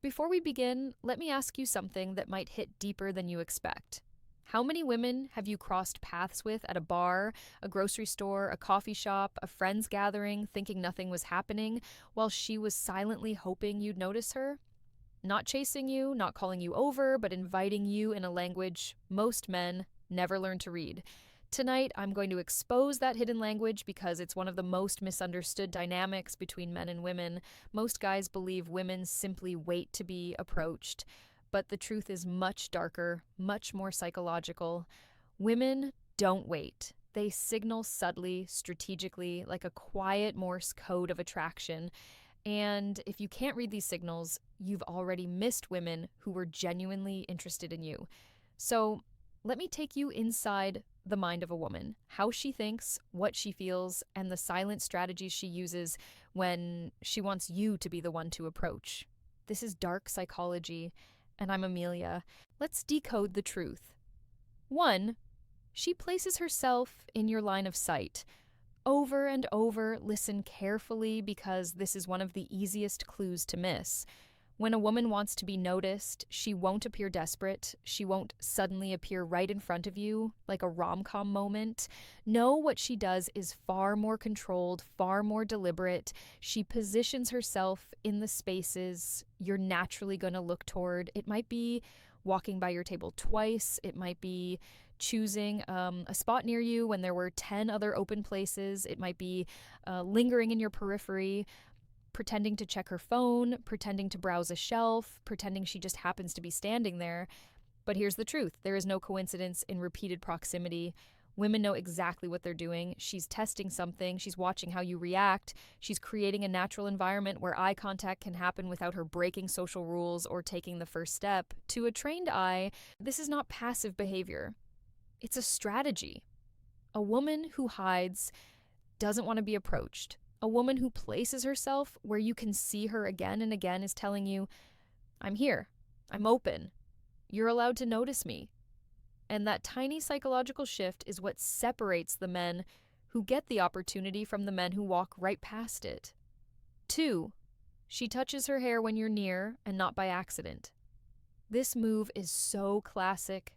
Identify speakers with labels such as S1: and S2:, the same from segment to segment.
S1: Before we begin, let me ask you something that might hit deeper than you expect. How many women have you crossed paths with at a bar, a grocery store, a coffee shop, a friend's gathering, thinking nothing was happening, while she was silently hoping you'd notice her? Not chasing you, not calling you over, but inviting you in a language most men never learn to read. Tonight, I'm going to expose that hidden language because it's one of the most misunderstood dynamics between men and women. Most guys believe women simply wait to be approached, but the truth is much darker, much more psychological. Women don't wait. They signal subtly, strategically, like a quiet Morse code of attraction. And if you can't read these signals, you've already missed women who were genuinely interested in you. So let me take you inside the mind of a woman, how she thinks, what she feels, and the silent strategies she uses when she wants you to be the one to approach. This is dark psychology, and I'm Amelia. Let's decode the truth. 1. She places herself in your line of sight. Over and over, listen carefully because this is one of the easiest clues to miss. When a woman wants to be noticed, she won't appear desperate. She won't suddenly appear right in front of you, like a rom-com moment. No, what she does is far more controlled, far more deliberate. She positions herself in the spaces you're naturally going to look toward. It might be walking by your table twice. It might be choosing a spot near you when there were 10 other open places. It might be lingering in your periphery, pretending to check her phone, pretending to browse a shelf, pretending she just happens to be standing there. But here's the truth. There is no coincidence in repeated proximity. Women know exactly what they're doing. She's testing something. She's watching how you react. She's creating a natural environment where eye contact can happen without her breaking social rules or taking the first step. To a trained eye, this is not passive behavior. It's a strategy. A woman who hides doesn't want to be approached. A woman who places herself where you can see her again and again is telling you, I'm here. I'm open. You're allowed to notice me. And that tiny psychological shift is what separates the men who get the opportunity from the men who walk right past it. 2. She touches her hair when you're near and not by accident. This move is so classic,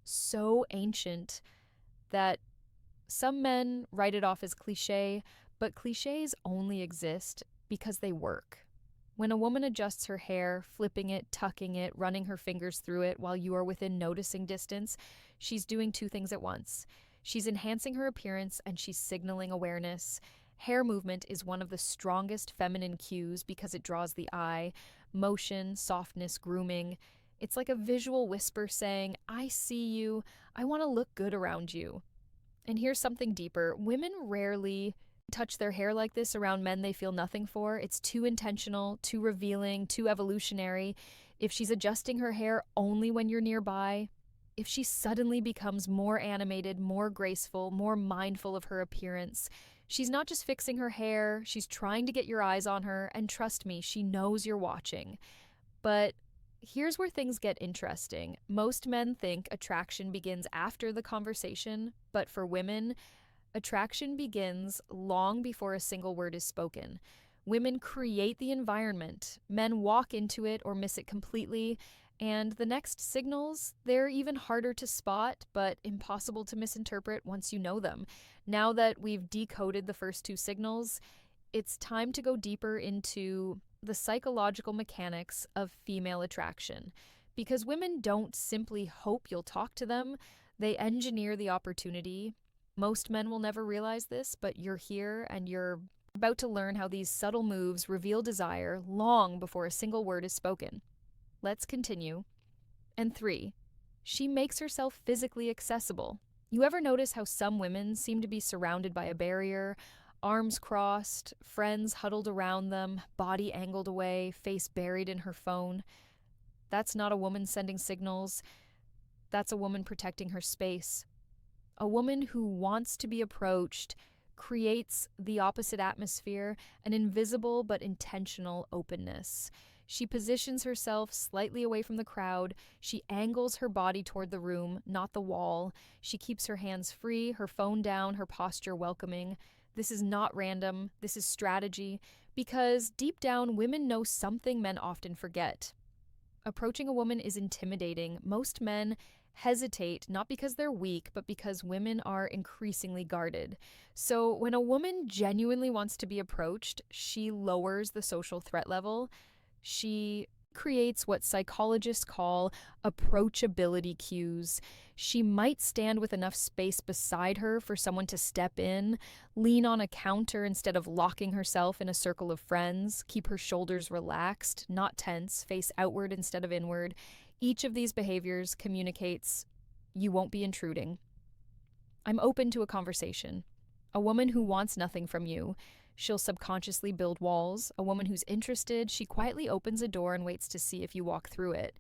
S1: so ancient, that some men write it off as cliche, but cliches only exist because they work. When a woman adjusts her hair, flipping it, tucking it, running her fingers through it while you are within noticing distance, she's doing two things at once. She's enhancing her appearance and she's signaling awareness. Hair movement is one of the strongest feminine cues because it draws the eye. Motion, softness, grooming. It's like a visual whisper saying, I see you, I want to look good around you. And here's something deeper. Women rarely touch their hair like this around men they feel nothing for. It's too intentional, too revealing, too evolutionary. If she's adjusting her hair only when you're nearby, if she suddenly becomes more animated, more graceful, more mindful of her appearance, she's not just fixing her hair, she's trying to get your eyes on her, and trust me, she knows you're watching. But here's where things get interesting. Most men think attraction begins after the conversation, but for women, attraction begins long before a single word is spoken. Women create the environment. Men walk into it or miss it completely. And the next signals, they're even harder to spot, but impossible to misinterpret once you know them. Now that we've decoded the first two signals, it's time to go deeper into the psychological mechanics of female attraction. Because women don't simply hope you'll talk to them, they engineer the opportunity. Most men will never realize this, but you're here and you're about to learn how these subtle moves reveal desire long before a single word is spoken. Let's continue. And 3, she makes herself physically accessible. You ever notice how some women seem to be surrounded by a barrier, arms crossed, friends huddled around them, body angled away, face buried in her phone? That's not a woman sending signals. That's a woman protecting her space. A woman who wants to be approached creates the opposite atmosphere, an invisible but intentional openness. She positions herself slightly away from the crowd. She angles her body toward the room, not the wall. She keeps her hands free, her phone down, her posture welcoming. This is not random. This is strategy, Because deep down, women know something men often forget. Approaching a woman is intimidating. Most men hesitate not because they're weak, but because women are increasingly guarded. So when a woman genuinely wants to be approached, she lowers the social threat level. She creates what psychologists call approachability cues. She might stand with enough space beside her for someone to step in, lean on a counter instead of locking herself in a circle of friends, keep her shoulders relaxed, not tense, face outward instead of inward. Each of these behaviors communicates, you won't be intruding. I'm open to a conversation. A woman who wants nothing from you, she'll subconsciously build walls. A woman who's interested, she quietly opens a door and waits to see if you walk through it.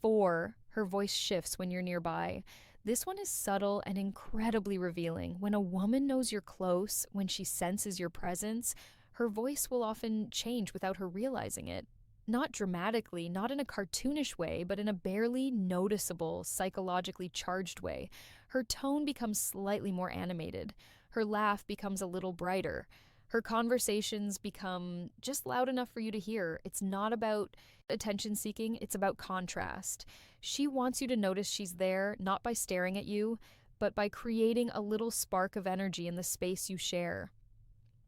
S1: 4, her voice shifts when you're nearby. This one is subtle and incredibly revealing. When a woman knows you're close, when she senses your presence, her voice will often change without her realizing it. Not dramatically, not in a cartoonish way, but in a barely noticeable, psychologically charged way. Her tone becomes slightly more animated. Her laugh becomes a little brighter. Her conversations become just loud enough for you to hear. It's not about attention seeking, it's about contrast. She wants you to notice she's there, not by staring at you, but by creating a little spark of energy in the space you share.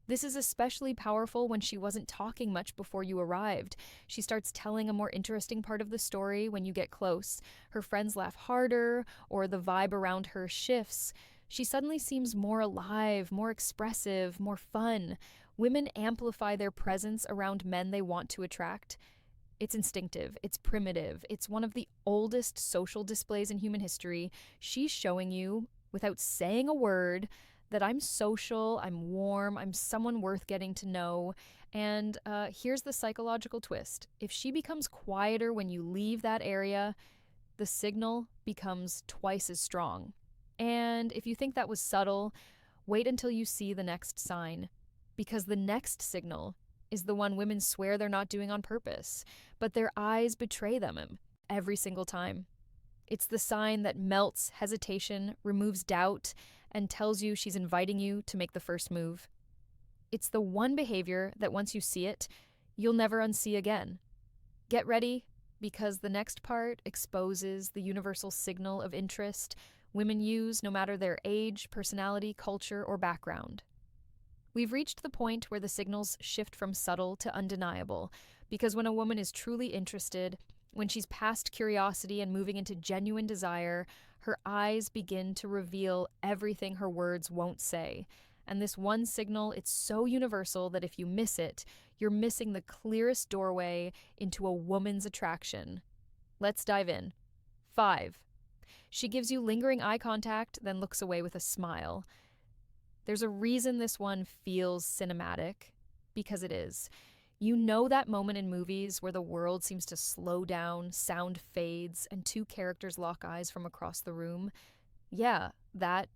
S1: This is especially powerful when she wasn't talking much before you arrived. She starts telling a more interesting part of the story when you get close. Her friends laugh harder, or the vibe around her shifts. She suddenly seems more alive, more expressive, more fun. Women amplify their presence around men they want to attract. It's instinctive, it's primitive, it's one of the oldest social displays in human history. She's showing you, without saying a word, that I'm social, I'm warm, I'm someone worth getting to know. And here's the psychological twist. If she becomes quieter when you leave that area, the signal becomes twice as strong. And if you think that was subtle, wait until you see the next sign. Because the next signal is the one women swear they're not doing on purpose, but their eyes betray them every single time. It's the sign that melts hesitation, removes doubt, and tells you she's inviting you to make the first move. It's the one behavior that once you see it, you'll never unsee again. Get ready, because the next part exposes the universal signal of interest women use no matter their age, personality, culture, or background. We've reached the point where the signals shift from subtle to undeniable, because when a woman is truly interested, when she's past curiosity and moving into genuine desire, her eyes begin to reveal everything her words won't say. And this one signal, it's so universal that if you miss it, you're missing the clearest doorway into a woman's attraction. Let's dive in. 5. She gives you lingering eye contact, then looks away with a smile. There's a reason this one feels cinematic, because it is. You know that moment in movies where the world seems to slow down, sound fades, and two characters lock eyes from across the room? Yeah, that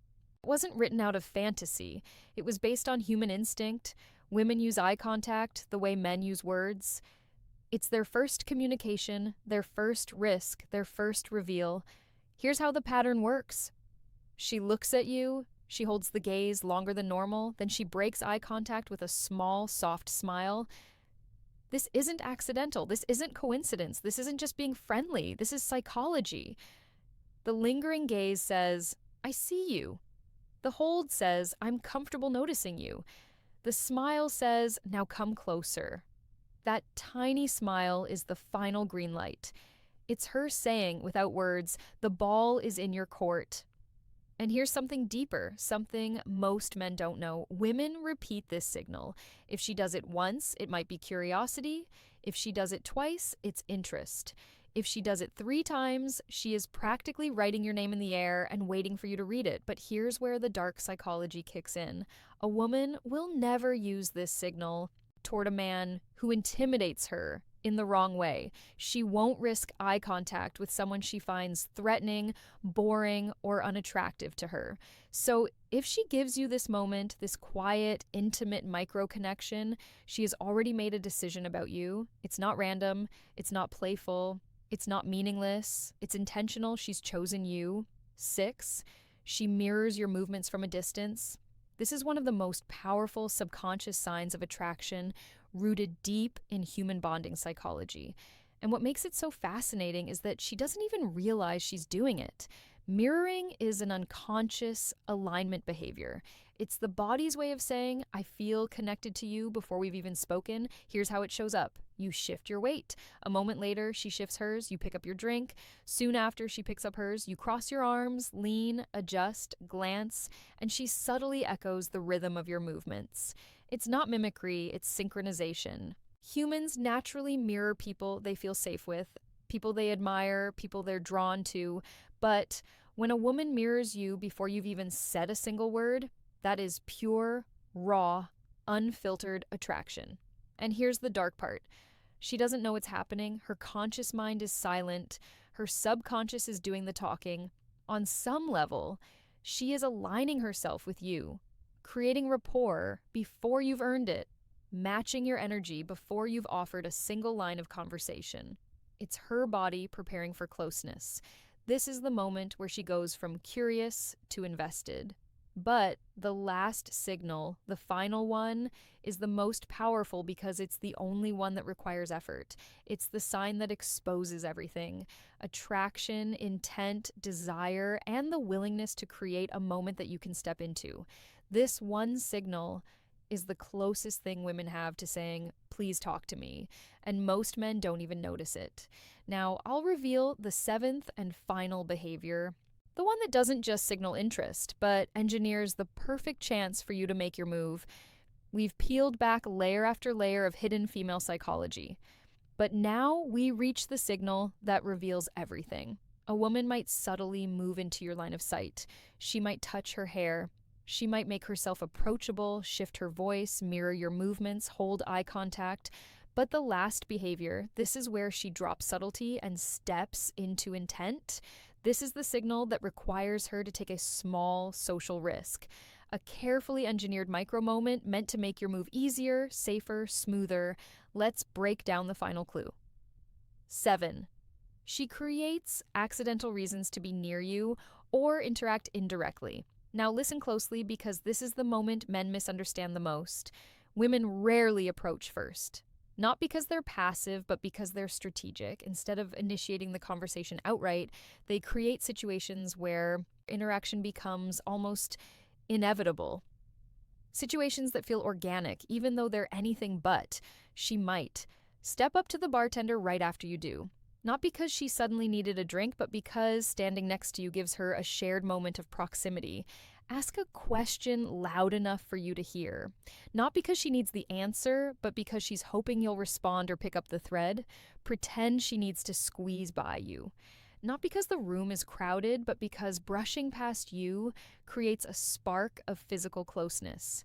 S1: wasn't written out of fantasy. It was based on human instinct. Women use eye contact the way men use words. It's their first communication, their first risk, their first reveal. Here's how the pattern works. She looks at you, she holds the gaze longer than normal, then she breaks eye contact with a small, soft smile. This isn't accidental. This isn't coincidence. This isn't just being friendly. This is psychology. The lingering gaze says, I see you. The hold says, I'm comfortable noticing you. The smile says, now come closer. That tiny smile is the final green light. It's her saying, without words, the ball is in your court. And here's something deeper, something most men don't know. Women repeat this signal. If she does it once, it might be curiosity. If she does it twice, it's interest. If she does it 3 times, she is practically writing your name in the air and waiting for you to read it. But here's where the dark psychology kicks in. A woman will never use this signal toward a man who intimidates her in the wrong way. She won't risk eye contact with someone she finds threatening, boring, or unattractive to her. So if she gives you this moment, this quiet, intimate micro connection, she has already made a decision about you. It's not random. It's not playful. It's not meaningless. It's intentional. She's chosen you. 6, she mirrors your movements from a distance. This is one of the most powerful subconscious signs of attraction. rooted deep in human bonding psychology. And what makes it so fascinating is that she doesn't even realize she's doing it. Mirroring is an unconscious alignment behavior. It's the body's way of saying, I feel connected to you before we've even spoken. Here's how it shows up. You shift your weight. A moment later, she shifts hers. You pick up your drink. Soon after she picks up hers, you cross your arms, lean, adjust, glance, and she subtly echoes the rhythm of your movements. It's not mimicry, it's synchronization. Humans naturally mirror people they feel safe with, people they admire, people they're drawn to, but when a woman mirrors you before you've even said a single word, that is pure, raw, unfiltered attraction. And here's the dark part. She doesn't know what's happening. Her conscious mind is silent. Her subconscious is doing the talking. On some level, she is aligning herself with you, creating rapport before you've earned it, matching your energy before you've offered a single line of conversation. It's her body preparing for closeness. This is the moment where she goes from curious to invested. But the last signal, the final one, is the most powerful because it's the only one that requires effort. It's the sign that exposes everything: attraction, intent, desire, and the willingness to create a moment that you can step into. This one signal is the closest thing women have to saying, please talk to me, and most men don't even notice it. Now, I'll reveal the seventh and final behavior, the one that doesn't just signal interest, but engineers the perfect chance for you to make your move. We've peeled back layer after layer of hidden female psychology. But now we reach the signal that reveals everything. A woman might subtly move into your line of sight. She might touch her hair. She might make herself approachable, shift her voice, mirror your movements, hold eye contact. But the last behavior, this is where she drops subtlety and steps into intent. This is the signal that requires her to take a small social risk, a carefully engineered micro moment meant to make your move easier, safer, smoother. Let's break down the final clue. 7. She creates accidental reasons to be near you or interact indirectly. Now listen closely, because this is the moment men misunderstand the most. Women rarely approach first. Not because they're passive, but because they're strategic. Instead of initiating the conversation outright, they create situations where interaction becomes almost inevitable. Situations that feel organic, even though they're anything but. She might step up to the bartender right after you do. Not because she suddenly needed a drink, but because standing next to you gives her a shared moment of proximity. Ask a question loud enough for you to hear. Not because she needs the answer, but because she's hoping you'll respond or pick up the thread. Pretend she needs to squeeze by you. Not because the room is crowded, but because brushing past you creates a spark of physical closeness.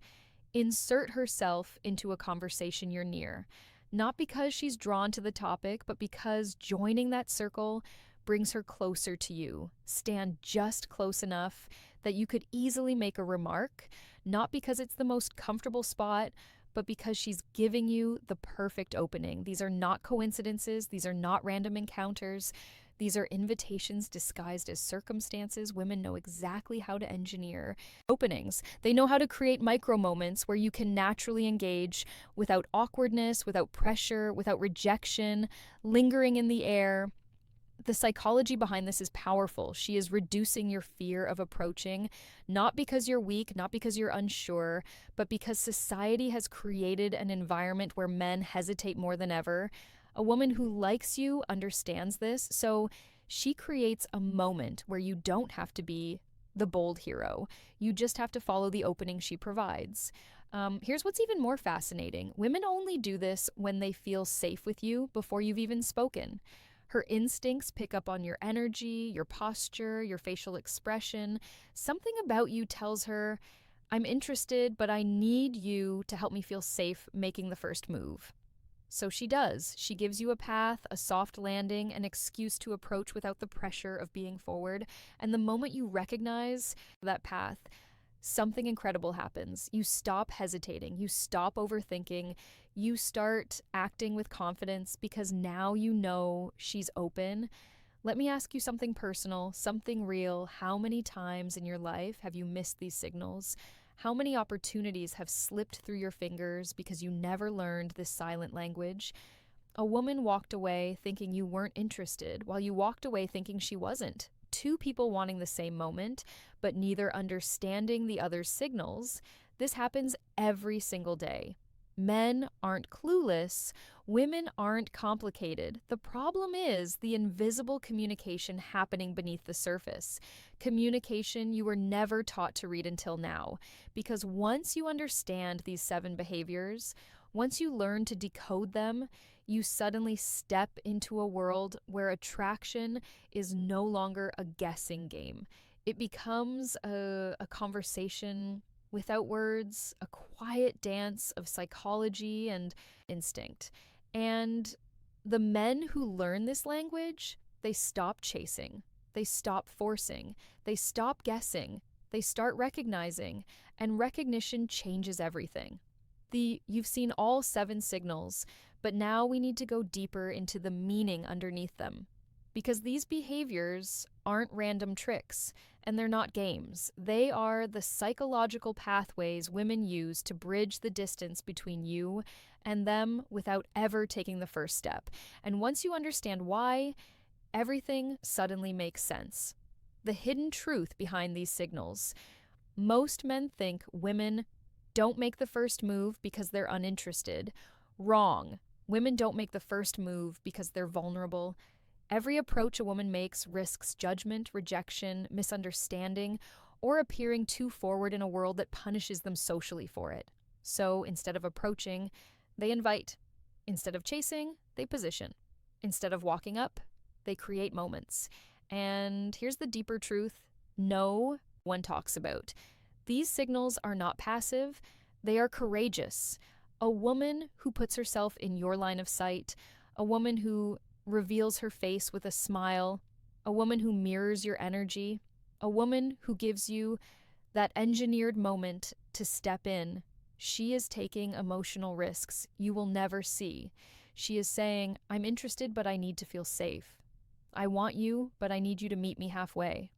S1: Insert herself into a conversation you're near. Not because she's drawn to the topic, but because joining that circle brings her closer to you. Stand just close enough that you could easily make a remark, not because it's the most comfortable spot, but because she's giving you the perfect opening. These are not coincidences. These are not random encounters. These are invitations disguised as circumstances. Women know exactly how to engineer openings. They know how to create micro moments where you can naturally engage without awkwardness, without pressure, without rejection, lingering in the air. The psychology behind this is powerful. She is reducing your fear of approaching, not because you're weak, not because you're unsure, but because society has created an environment where men hesitate more than ever. A woman who likes you understands this, so she creates a moment where you don't have to be the bold hero. You just have to follow the opening she provides. Here's what's even more fascinating. Women only do this when they feel safe with you before you've even spoken. Her instincts pick up on your energy, your posture, your facial expression. Something about you tells her, I'm interested, but I need you to help me feel safe making the first move. So she does. She gives you a path, a soft landing, an excuse to approach without the pressure of being forward. And the moment you recognize that path, something incredible happens. You stop hesitating. You stop overthinking. You start acting with confidence because now you know she's open. Let me ask you something personal, something real. How many times in your life have you missed these signals? How many opportunities have slipped through your fingers because you never learned this silent language? A woman walked away thinking you weren't interested, while you walked away thinking she wasn't. Two people wanting the same moment, but neither understanding the other's signals. This happens every single day. Men aren't clueless. Women aren't complicated. The problem is the invisible communication happening beneath the surface. Communication you were never taught to read until now. Because once you understand these 7 behaviors, once you learn to decode them, you suddenly step into a world where attraction is no longer a guessing game. It becomes a conversation without words, a quiet dance of psychology and instinct. And the men who learn this language, they stop chasing, they stop forcing, they stop guessing, they start recognizing, and recognition changes everything. You've seen all 7 signals, but now we need to go deeper into the meaning underneath them. Because these behaviors aren't random tricks, and they're not games. They are the psychological pathways women use to bridge the distance between you and them without ever taking the first step. And once you understand why, everything suddenly makes sense. The hidden truth behind these signals. Most men think women don't make the first move because they're uninterested. Wrong. Women don't make the first move because they're vulnerable. Every approach a woman makes risks judgment, rejection, misunderstanding, or appearing too forward in a world that punishes them socially for it. So instead of approaching, they invite. Instead of chasing, they position. Instead of walking up, they create moments. And here's the deeper truth no one talks about. These signals are not passive, they are courageous. A woman who puts herself in your line of sight, a woman who reveals her face with a smile, a woman who mirrors your energy, a woman who gives you that engineered moment to step in. She is taking emotional risks you will never see. She is saying, I'm interested, but I need to feel safe. I want you, but I need you to meet me halfway.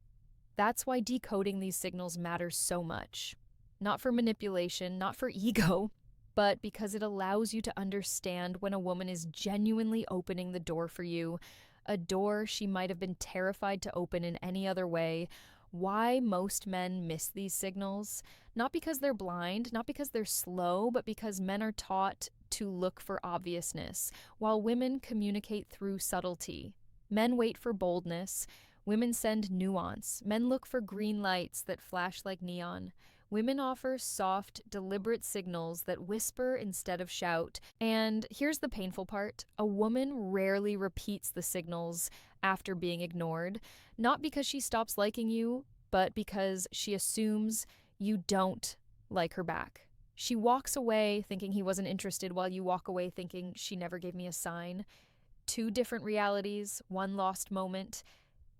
S1: That's why decoding these signals matters so much. Not for manipulation, not for ego, but because it allows you to understand when a woman is genuinely opening the door for you, a door she might have been terrified to open in any other way. Why most men miss these signals? Not because they're blind, not because they're slow, but because men are taught to look for obviousness, while women communicate through subtlety. Men wait for boldness. Women send nuance. Men look for green lights that flash like neon. Women offer soft, deliberate signals that whisper instead of shout. And here's the painful part. A woman rarely repeats the signals after being ignored, not because she stops liking you, but because she assumes you don't like her back. She walks away thinking he wasn't interested while you walk away thinking she never gave me a sign. 2 different realities, 1 lost moment.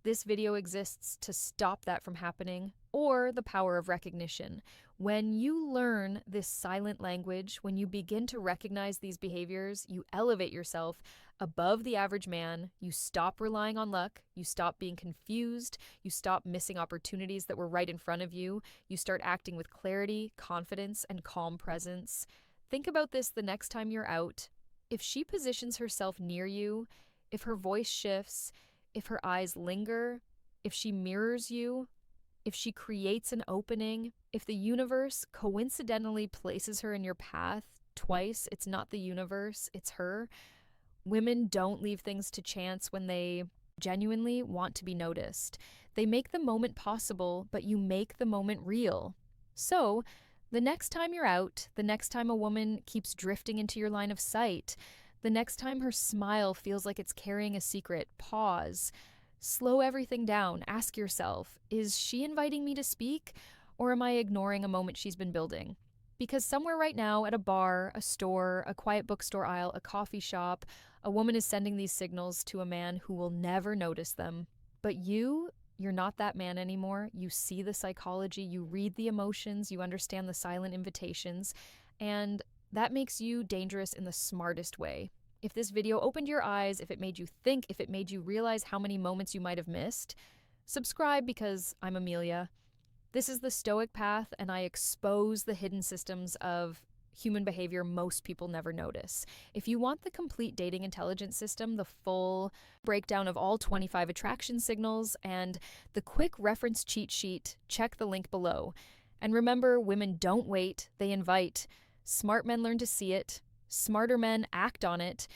S1: This video exists to stop that from happening, or the power of recognition. When you learn this silent language, when you begin to recognize these behaviors, you elevate yourself above the average man. You stop relying on luck. You stop being confused. You stop missing opportunities that were right in front of you. You start acting with clarity, confidence, and calm presence. Think about this the next time you're out. If she positions herself near you, if her voice shifts, if her eyes linger, if she mirrors you, if she creates an opening, if the universe coincidentally places her in your path twice, it's not the universe, it's her. Women don't leave things to chance when they genuinely want to be noticed. They make the moment possible, but you make the moment real. So, the next time you're out, the next time a woman keeps drifting into your line of sight, the next time her smile feels like it's carrying a secret, pause. Slow everything down. Ask yourself, is she inviting me to speak, or am I ignoring a moment she's been building? Because somewhere right now, at a bar, a store, a quiet bookstore aisle, a coffee shop, a woman is sending these signals to a man who will never notice them. But you're not that man anymore. You see the psychology, you read the emotions, you understand the silent invitations, and that makes you dangerous in the smartest way. If this video opened your eyes, if it made you think, if it made you realize how many moments you might have missed, subscribe because I'm Amelia. This is the Stoic path, and I expose the hidden systems of human behavior most people never notice. If you want the complete dating intelligence system, the full breakdown of all 25 attraction signals, and the quick reference cheat sheet, check the link below. And remember, women don't wait, they invite. Smart men learn to see it, smarter men act on it,